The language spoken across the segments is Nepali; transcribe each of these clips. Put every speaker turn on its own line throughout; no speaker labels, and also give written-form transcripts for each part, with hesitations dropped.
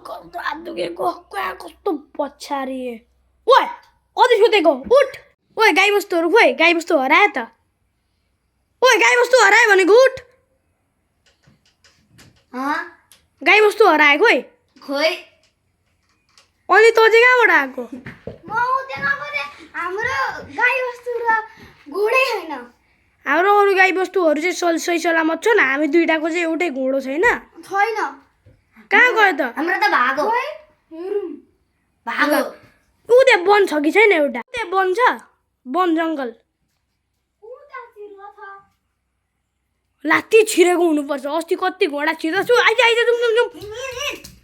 कस्तो हात दुखेको कस्तो पछाडि ओए कति सुतेको उठ ओए गाईबस्तुहरू खोइ गाईबस्तु हरायो त ओए गाईबस्तु हरायो भनेको उठ गाईबस्तु हरायो खोइ
खोइ
अनि तँ चाहिँ कहाँबाट आएको
हाम्रो गाईबस्तु र घोडै छैन
हाम्रो अरू गाईबस्तुहरू चाहिँ सही सलामत छ न हामी दुईटाको चाहिँ एउटै घोडो छैन
छैन
कहाँ गयो त
हाम्रो त भागो भागो
ऊ त्यहाँ वन छ कि छैन एउटा त्यहाँ वन छ वन जङ्गल लात्ती छिरेको हुनुपर्छ अस्ति कति घोडा छिर्दा छु आइज आइज जुम जुम जुम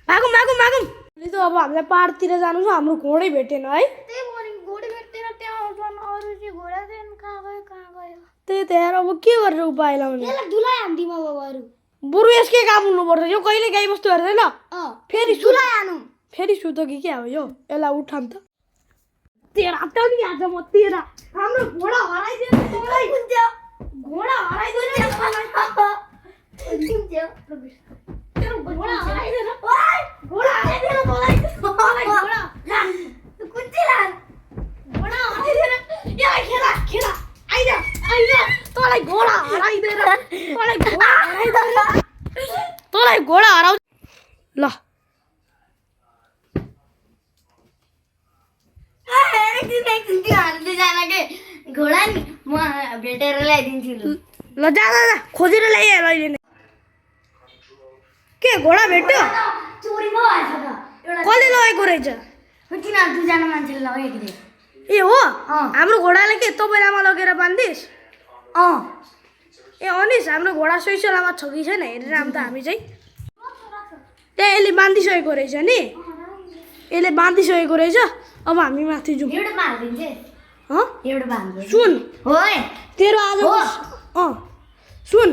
भागौँ भागौँ भागौँ अहिले त अब हामीलाई पाहाडतिर जानु छ हाम्रो घोडै भेटेन है
घोडै भेट्दैन त्यहाँ अरू चाहिँ घोडा चाहिँ कहाँ गयो
त्यही त यार अब के गरेर उपाय लाउने
यसलाई दुलाइ हान्दिमा बाबाहरू
बरु यसकै काम हुनुपर्छ यो कहिले गाईबस्तु हेर्दैन फेरि
दुलाइ हानु
फेरि सुतो कि क्या हो यो यसलाई उठाम त तेरा त नि आज म तेरा हाम्रो घोडा हराइदियो तँलाई घोडा हराइदियो तेरो घोडा हराइदियो ओइ घोडा हराइदियो तँलाई घोडा
कुन्चिलान
घोडा हराइदियो या खेला खेला आइज आइज तँलाई घोडा हराइदियो तँलाई घोडा हराइदियो तँलाई घोडा हराउ ल
एकदिन त्यो हान्दै जान के घोडा नि म भेटेर ल्याइदिन्छु
ल जा जा जा खोजेर ल्याए अहिले नै के घोडा भेट्यो
चोरी पो भएछ त
कसले लगेको रहेछ
तिनीहरू दुईजना मान्छेले लगेको थिए
ए हो हाम्रो घोडालाई के तपाईँलामा लगेर बान्धिस् ए अनिस हाम्रो घोडा सही सलामत छ कि छैन हेरेर आऊँ त हामी चाहिँ त्यहाँ यसले बाँधिसकेको रहेछ नि यसले बाँधिसकेको रहेछ अब हामी माथि जाउँ
एउटा बाँधिदिन्छ एउटा बाँधिदिन्छ
सुन
होय
तेरो आजको सुन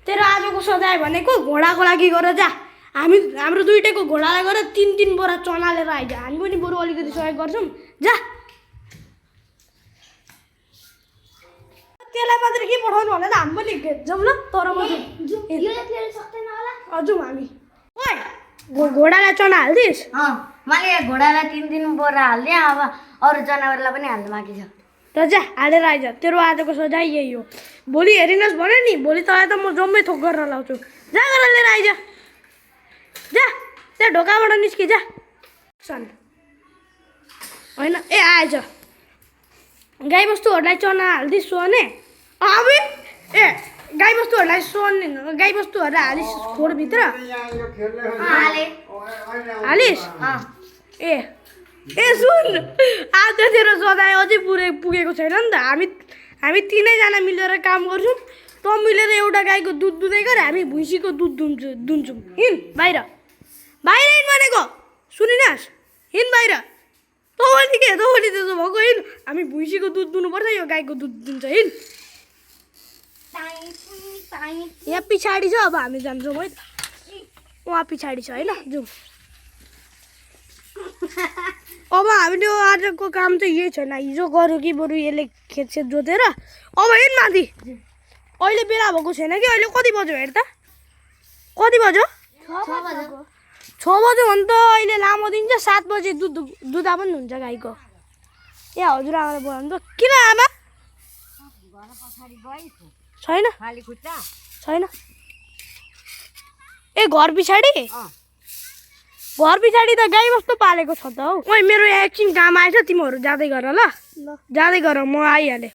तेरो आजको सजाय भनेको घोडाको लागि गर जा हाम्रो दुइटैको घोडालाई गरेर 3-3 बोरा चना लिएर आइज हामी पनि बरु अलिकति सहयोग गर्छौँ जा त्यसलाई मात्र के पठाउनु होला त हामी पनि जाउँ ल तर म जाउँ हामी ओइ घोडालाई चना हाल्दिस्
मैले घोडालाई 3 बोरा हाल्दिएँ अब अरू जनावरलाई पनि हाल्नु बाँकी छ
त जा हालेर आइज तेरो आजको सजाय यही हो भोलि हेरिनुहोस् भन्यो नि भोलि तँलाई त म जम्मै थोक गरेर लाउँछु जा गरेर लिएर आइज जा त्यहाँ ढोकाबाट निस्कि जा सन होइन ए आएछ गाईबस्तुहरूलाई चना हाल्दिस् सोने अब ए गाईबस्तुहरूलाई गाईबस्तुहरूलाई हालिस् खोरभित्र हालिस् ए सुन आज तेरो सजाय अझै पुगेको छैन नि त हामी तिनैजना मिलेर काम गर्छौँ त मिलेर एउटा गाईको दुध दुधै गर हामी भुइँसीको दुध दुन्छौँ हिँड बाहिर हिँड भनेको सुनिनस् हिँड बाहिर तँले के तँले त्यसो भएको हिँड हामी भुइँसीको दुध दुनुपर्छ यो गाईको दुध दुन्छ हिँड यहाँ पछाडि छ अब हामी जान्छौँ है उहाँ पछाडि छ होइन जाउँ अब हामीले आजको काम चाहिँ यही छैन हिजो गऱ्यो कि बरु यसले खेतसेत जोतेर अब हिँड माथि अहिले बेला भएको छैन कि अहिले कति बज्यो हेर त कति बज्यो 6 बज्यो भने त अहिले लामो दिन छ 7 बजे दुधा पनि हुन्छ गाईको ए हजुरआमालाई बोलाउनु त किन आमा छैन छैन ए घर पछाडि त गाईबस्तु पालेको छ त हौ ओइ मेरो यहाँ एकछिन काम आएछ तिमीहरू जाँदै गर ल जाँदै गर म आइहालेँ